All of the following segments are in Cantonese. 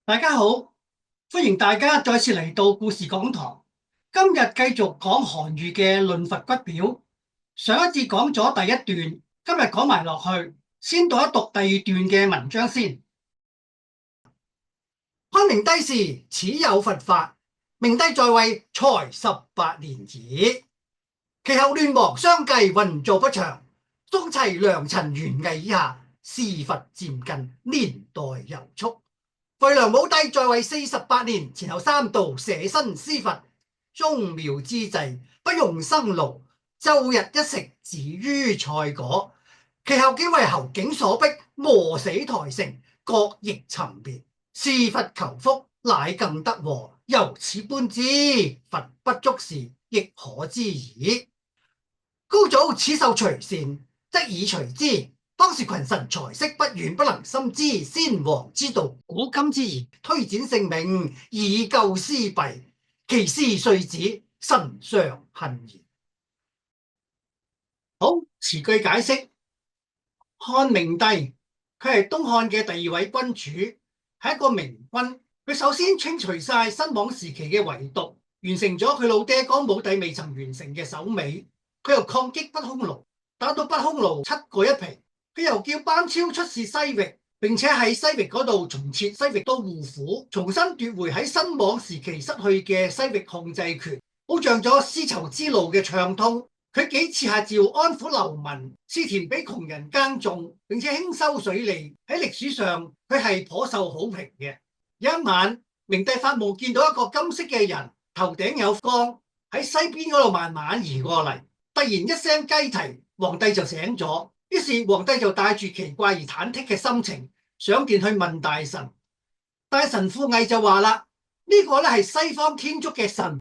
大家好，歡迎大家再次嚟到故事講堂。今日繼續講韓愈嘅論佛骨表。上一節講咗第一段，今日講埋落去，先讀一讀第二段嘅文章先。漢明帝時，始有佛法。明帝在位才18年矣。其後亂王相繼運祚不詳，宋齊梁陳元魏以下，事佛漸近，年代猶速。廢梁武帝在位48年，前後3度捨身施佛，宗廟之祭不用生勞，晝日一食，止於菜果。其後幾為侯景所逼，磨死台城，各亦尋別。施佛求福，乃更得禍。由此觀之，佛不足時，亦可知矣。高祖始受隨善，則以隨之。當時群臣才識不遠，不能深知先王之道，古今之言，推展性命，以救私弊。其師遂止，臣尚恨焉。好，詞句解釋。漢明帝佢係東漢嘅第2位君主，係一個明君。佢首先清除晒新莽時期嘅遺毒，完成咗佢老爹光武帝未曾完成嘅首尾。佢又抗擊不匈奴，打到不匈奴7個1皮。佢又叫班超出使西域，並且喺西域嗰度重設西域都護府，重新奪回喺新莽時期失去嘅西域控制權，保障咗絲綢之路嘅暢通。佢幾次下詔安撫流民，賜田俾窮人耕種，並且興修水利。喺歷史上，佢係頗受好評嘅。有一晚，明帝發夢見到一個金色嘅人，頭頂有光，喺西邊嗰度慢慢移過嚟。突然一聲雞啼，皇帝就醒咗。於是皇帝就帶住奇怪而忐忑嘅心情上殿去問大臣。大臣傅毅就話啦：呢個咧係西方天竺嘅神，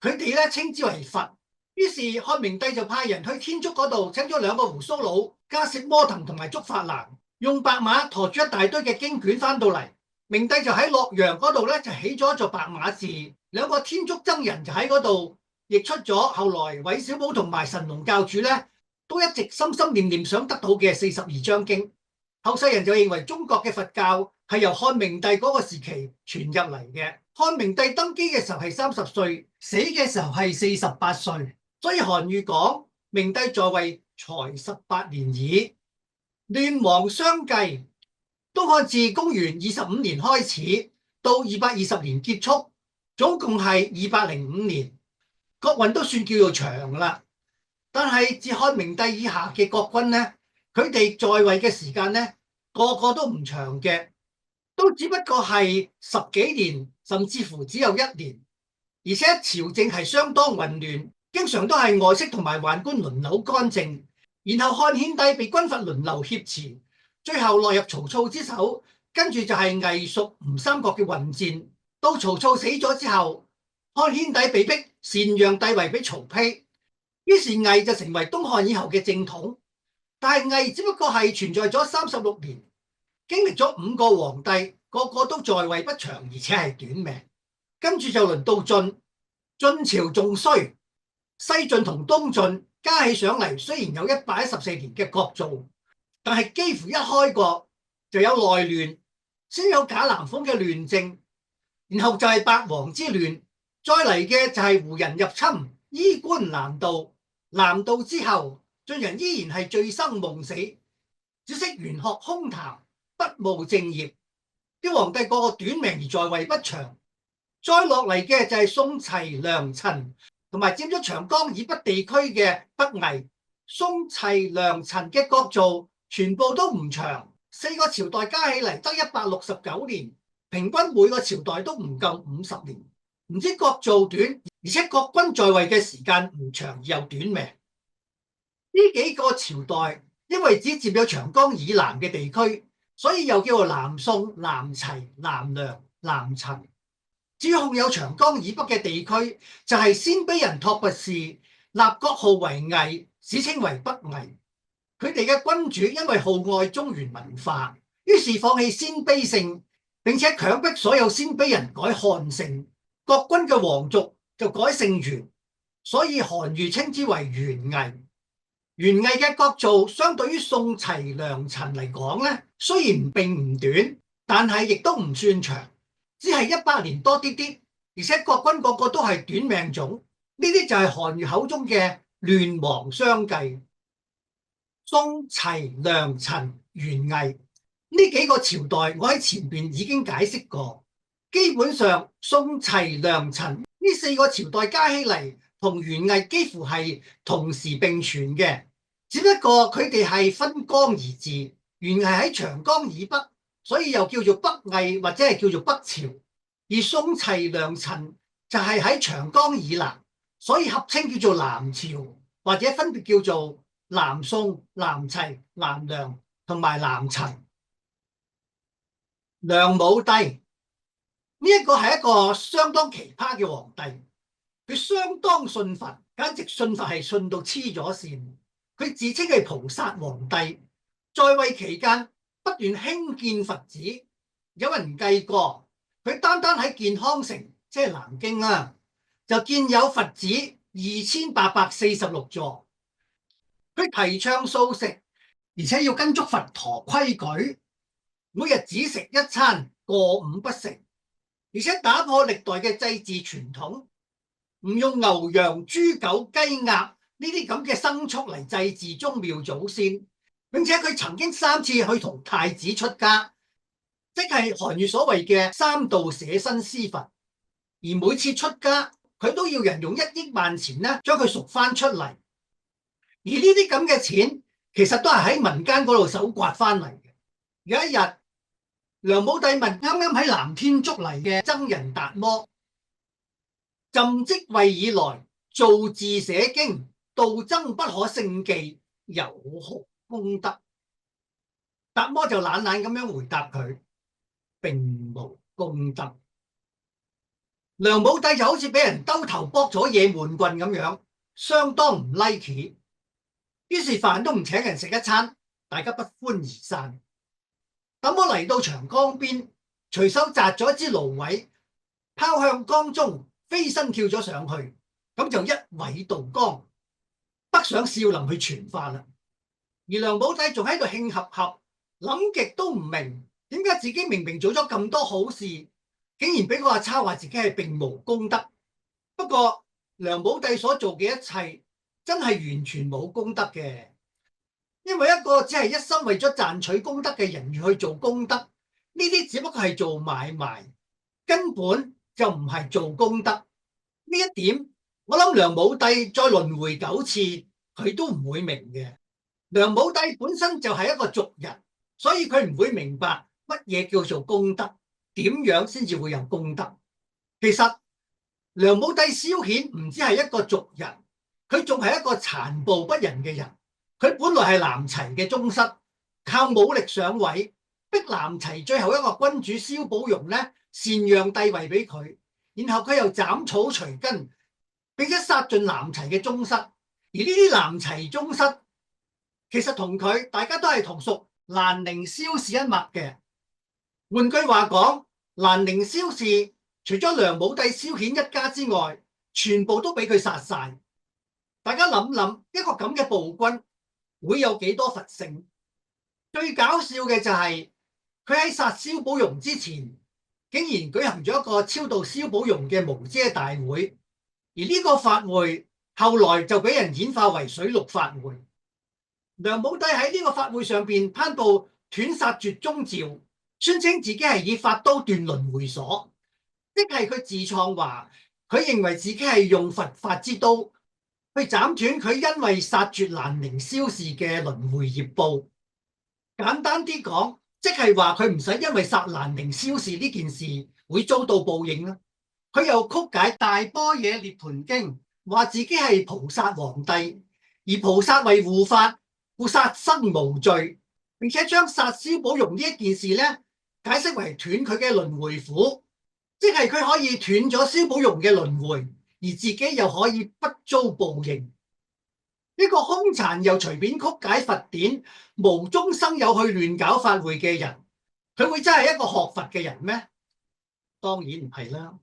佢哋咧稱之為佛。於是漢明帝就派人去天竺嗰度請咗2個鬍鬚佬迦葉摩騰同埋竺法蘭，用白馬馱住一大堆嘅經卷翻到嚟。明帝就喺洛陽嗰度咧就起咗一座白馬寺，2個天竺僧人就喺嗰度譯出咗後來韋小寶同埋神農教主咧都一直心心念念想得到嘅42章經。後世人就認為中國嘅佛教係由漢明帝嗰個時期傳入嚟嘅。漢明帝登基嘅時候係30歲，死嘅時候係48歲。所以韓愈講明帝在位才18年矣。亂王相繼，東漢自公元25年開始到220年結束，總共係205年，國運都算叫做長啦。但係自漢明帝以下嘅國君呢，佢哋在位嘅時間呢，個個都唔長嘅，都只不過係10幾年，甚至乎只有1年，而且朝政係相當混亂。經常都係外戚同埋宦官輪流干政，然後漢獻帝被軍閥輪流挾持，最後落入曹操之手。跟住就係魏蜀吳三國嘅混戰。到曹操死咗之後，漢獻帝被逼禪讓帝位俾曹丕，於是魏就成為東漢以後嘅正統。但係魏只不過係存在咗36年，經歷咗5個皇帝，個個都在位不長，而且係短命。跟住就輪到晉，晉朝仲衰。西晉同東晉加起上嚟，雖然有114年嘅國祚，但係幾乎一開國就有內亂，先有賈南風嘅亂政，然後就係八王之亂，再嚟嘅就係胡人入侵，衣冠南渡。南渡之後，晉人依然係醉生夢死，只識玄學空談，不務正業。啲皇帝個個短命而在位不長。再落嚟嘅就係宋齊梁陳，同埋佔咗長江以北地區嘅北魏。宋齊梁陳嘅國祚全部都唔長，4個朝代加起嚟得169年，平均每個朝代都唔夠50年。唔知國祚短，而且國君在位嘅時間唔長而又短命。呢幾個朝代因為只佔有長江以南嘅地區，所以又叫做南宋、南齊、南梁、南陳。至於控有長江以北嘅地區，就係鮮卑人拓跋氏，立國號為魏，史稱為北魏。佢哋嘅君主因為好愛中原文化，於是放棄鮮卑姓，並且強迫所有鮮卑人改漢姓。國君嘅皇族就改姓元，所以韓愈稱之為元魏。元魏嘅國祚相對於宋齊梁陳嚟講咧，雖然並唔短，但係亦都唔算長。只係100年多啲啲，而且國君個個都係短命種，呢啲就係韓愈口中嘅亂亡相繼。宋、齊、梁、陳、元、魏呢幾個朝代，我喺前邊已經解釋過。基本上，宋、齊、梁、陳呢4個朝代加起嚟，同元魏幾乎係同時並存嘅，只不過佢哋係分江而治。元魏喺長江以北，所以又叫做北魏或者係叫做北朝；而宋、齊、梁、陳就係喺長江以南，所以合稱叫做南朝，或者分別叫做南宋、南齊、南梁同埋南陳。梁武帝呢一個係一個相當奇葩嘅皇帝，佢相當信佛，簡直信佛係信到黐咗線。佢自稱係菩薩皇帝，在位期間不斷興建佛寺，有人計過，佢單單喺建康城，即係南京啦，就建有佛寺2846座。佢提倡素食，而且要跟足佛陀規矩，每日只食一餐，過午不食，而且打破歷代嘅祭祀傳統，唔用牛羊豬狗雞鴨呢啲咁嘅牲畜嚟祭祀宗廟祖先，並且佢曾經3次去同太子出家，即係韓愈所謂嘅3度捨身施佛，而每次出家佢都要人用1億萬錢咧將佢贖翻出嚟，而呢啲咁嘅錢其實都係喺民間嗰度搜刮翻嚟嘅。有一日，梁武帝問啱啱喺南天竺嚟嘅僧人達摩：朕即位以來，造字寫經，度僧不可勝記，有何功德？達摩就懶懶咁樣回答佢：並無功德。梁武帝就好似俾人兜頭剝咗野悶棍咁樣，相當唔 like。於是飯都唔請人食一餐，大家不歡而散。達摩嚟到長江邊，隨手摘咗一支蘆葦，拋向江中，飛身跳咗上去，咁就一葦渡江，北上少林去傳法啦。而梁武帝仲喺度慶合合，諗極都唔明點解自己明明做咗咁多好事，竟然俾個阿叉話自己係並無功德。不過梁武帝所做嘅一切真係完全冇功德嘅，因為一個只係一心為咗賺取功德嘅人而去做功德，呢啲只不過係做買賣，根本就唔係做功德。呢一點我諗梁武帝再輪迴9次佢都唔會明嘅。梁武帝本身就係一個俗人，所以佢唔會明白乜嘢叫做功德，點樣先至會有功德。其實梁武帝蕭衍唔止係一個俗人，佢仲係一個殘暴不仁嘅人。佢本來係南齊嘅宗室，靠武力上位，逼南齊最後一個君主蕭寶融咧禪讓帝位俾佢，然後佢又斬草除根，並且殺盡南齊嘅宗室。而呢啲南齊宗室其實同佢大家都係同屬蘭陵蕭氏一脈嘅。換句話講，蘭陵蕭氏除咗梁武帝蕭衍一家之外，全部都俾佢殺晒。大家諗諗，一個咁嘅暴君會有幾多佛性？最搞笑嘅就係佢喺殺蕭寶融之前，竟然舉行咗一個超度蕭寶融嘅無遮大會，而呢個法會後來就俾人演化為水陸法會。梁武帝喺呢個法會上邊頒布斷殺絕宗詔，宣稱自己係以法刀斷輪迴鎖，即係佢自創話佢認為自己係用佛法之刀去斬斷佢因為殺絕蘭陵蕭氏嘅輪迴業報。簡單啲講，即係話佢唔使因為殺蘭陵蕭氏呢件事會遭到報應啦。佢又曲解大般若涅槃經，話自己係菩薩皇帝，而菩薩為護法，故殺生無罪，並且將殺蕭寶融呢一件事咧解釋為斷佢嘅輪迴苦，即係佢可以斷咗蕭寶融嘅輪迴，而自己又可以不遭報應。呢個兇殘又隨便曲解佛典、無中生有去亂搞法會嘅人，佢會真係一個學佛嘅人咩？當然唔係啦。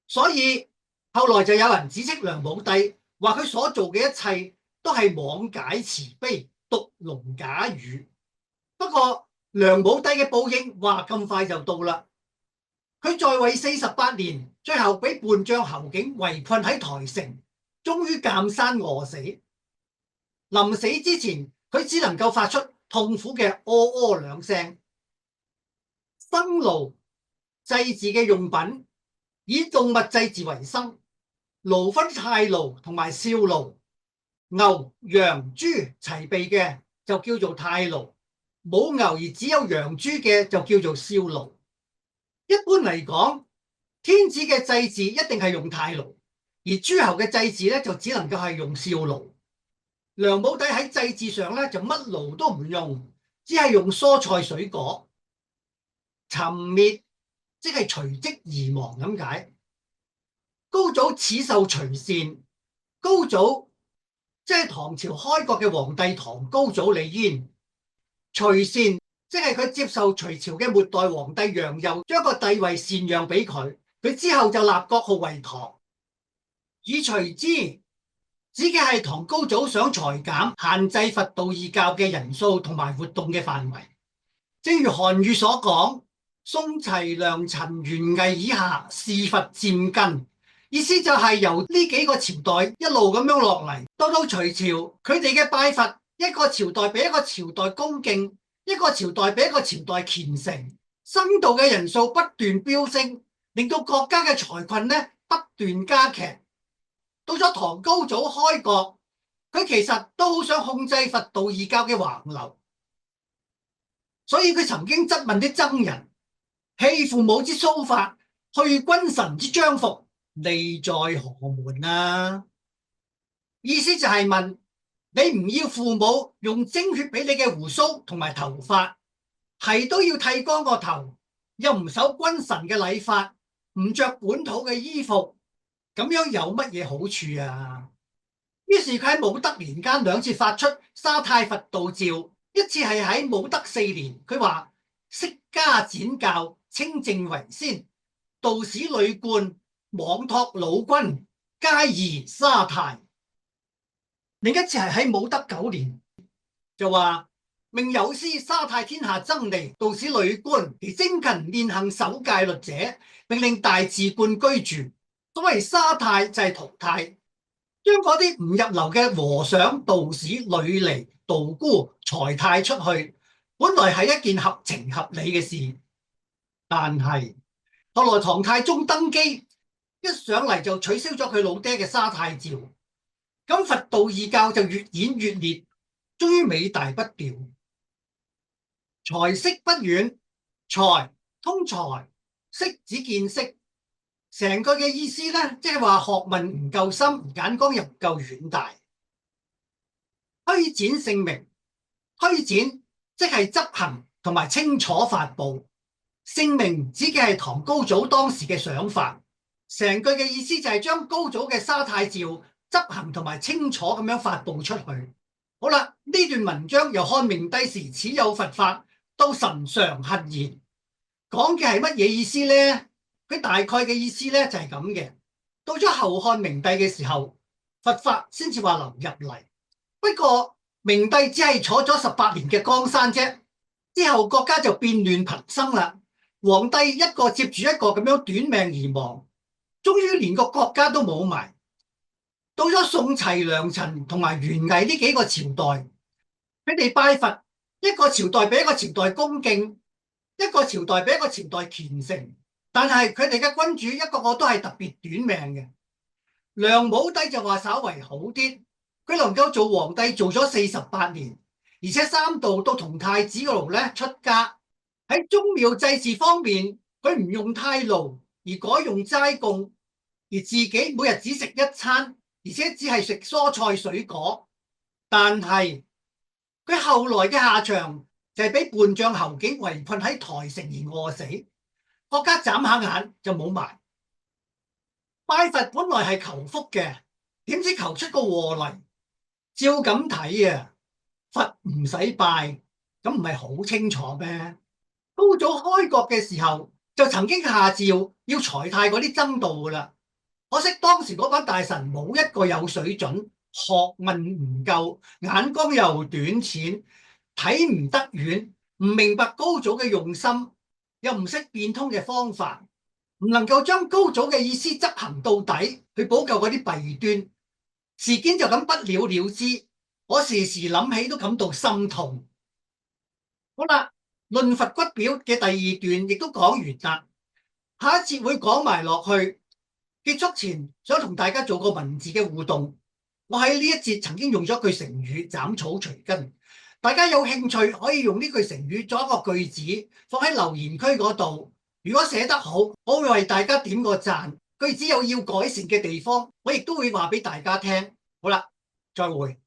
所以後來就有人指斥梁武帝，話佢所做嘅一切都係妄解慈悲、毒龍假語。不過梁武帝嘅報應話咁快就到啦。佢在位48年，最後俾叛將侯景圍困喺台城，終於監山餓死。臨死之前，佢只能夠發出痛苦嘅屙屙兩聲。生爐祭祀嘅用品以動物祭祀為生，爐分太爐同埋少爐，牛、羊、豬齊備嘅就叫做太爐，冇牛而只有羊豬嘅就叫做少爐。一般嚟講，天子嘅祭祀一定係用太爐，而諸侯嘅祭祀咧就只能夠係用少爐。梁武帝喺祭祀上咧就乜爐都唔用，只係用蔬菜水果。讖滅即係隨即而亡咁解。高祖始受隨善，高祖即係唐朝開國嘅皇帝唐高祖李淵。隨善即係佢接受隋朝嘅末代皇帝楊佑將個帝位禪讓俾佢，佢之後就立國號為唐。以隨之指嘅係唐高祖想裁減限制佛道二教嘅人數同埋活動嘅範圍。正如韓愈所講，宋齊梁陳元魏以下是佛漸根，意思就係由呢幾個朝代一路咁樣落嚟，到隋朝佢哋嘅拜佛，一個朝代比一個朝代恭敬，一個朝代比一個朝代虔誠，僧道嘅人數不斷飆升，令到國家嘅財困呢不斷加劇。到咗唐高祖開國，佢其實都好想控制佛道二教嘅橫流，所以佢曾經質問啲僧人：棄父母之鬚髮，去君臣之章服，利在何門啊？意思就係問你唔要父母用精血俾你嘅鬍鬚同埋頭髮，係都要剃光個頭，又唔守君臣嘅禮法，唔着本土嘅衣服，咁樣有乜嘢好處啊？於是佢喺武德年間兩次發出沙太佛道詔，一次係喺武德4年，佢話釋家展教，清正為先，道士呂貫妄託老君，皆宜沙太。另一次係喺武德9年，就話命有司沙太天下僧尼，道士呂貫其精勤練行守戒律者，並令大寺觀居住。所謂沙太就係徒太，將嗰啲唔入流嘅和尚、道士、呂尼、道姑裁太出去，本來係一件合情合理嘅事。但係後來唐太宗登基，一上嚟就取消咗佢老爹嘅沙太詔，咁佛道二教就越演越烈，終於尾大不掉。才識不遠，才通才，識指見識，成句嘅意思咧，即係話學問唔夠深，眼光又唔夠遠大。推展姓名，推展即係執行同埋清楚發布。姓名指嘅係唐高祖當時嘅想法，成句嘅意思就係將高祖嘅沙太詔執行同埋清楚咁樣發布出去。好啦，呢段文章由漢明帝時始有佛法到神常核然，講嘅係乜嘢意思呢？佢大概嘅意思咧就係咁嘅。到咗後漢明帝嘅時候，佛法先至話流入嚟。不過明帝只係坐咗18年嘅江山啫，之後國家就變亂頻生啦。皇帝一個接住一個咁樣短命而亡，終於連個國家都冇埋。到咗宋齊梁陳同埋元魏呢幾個朝代，佢哋拜佛，一個朝代比一個朝代恭敬，一個朝代比一個朝代虔誠，但係佢哋嘅君主一個個都係特別短命嘅。梁武帝就話稍為好啲，佢能夠做皇帝做咗48年，而且3度都同太子嗰度咧出家。喺宗廟祭祀方面，佢唔用太爐，而改用齋供，而自己每日只食一餐，而且只係食蔬菜水果。但係佢後來嘅下場就係俾叛將侯景圍困喺台城而餓死，國家眨下眼就冇埋。拜佛本來係求福嘅，點知求出個禍嚟？照咁睇啊，佛唔使拜，咁唔係好清楚咩？高祖開國嘅時候就曾經下詔要裁太嗰啲僧道噶啦，可惜當時嗰班大臣冇一個有水準，學問唔夠，眼光又短淺，睇唔得遠，唔明白高祖嘅用心，又唔識變通嘅方法，唔能夠將高祖嘅意思執行到底，去補救嗰啲弊端，事件就咁不了了之。我時時諗起都感到心痛。好啦，論佛骨表嘅第二段亦都講完啦，下一節會講埋落去。結束前想同大家做個文字嘅互動。我喺呢一節曾經用咗句成語斬草除根，大家有興趣可以用呢句成語做一個句子放喺留言區嗰度。如果寫得好，我會為大家點個讚。句子有要改善嘅地方，我亦都會話俾大家聽。好啦，再會。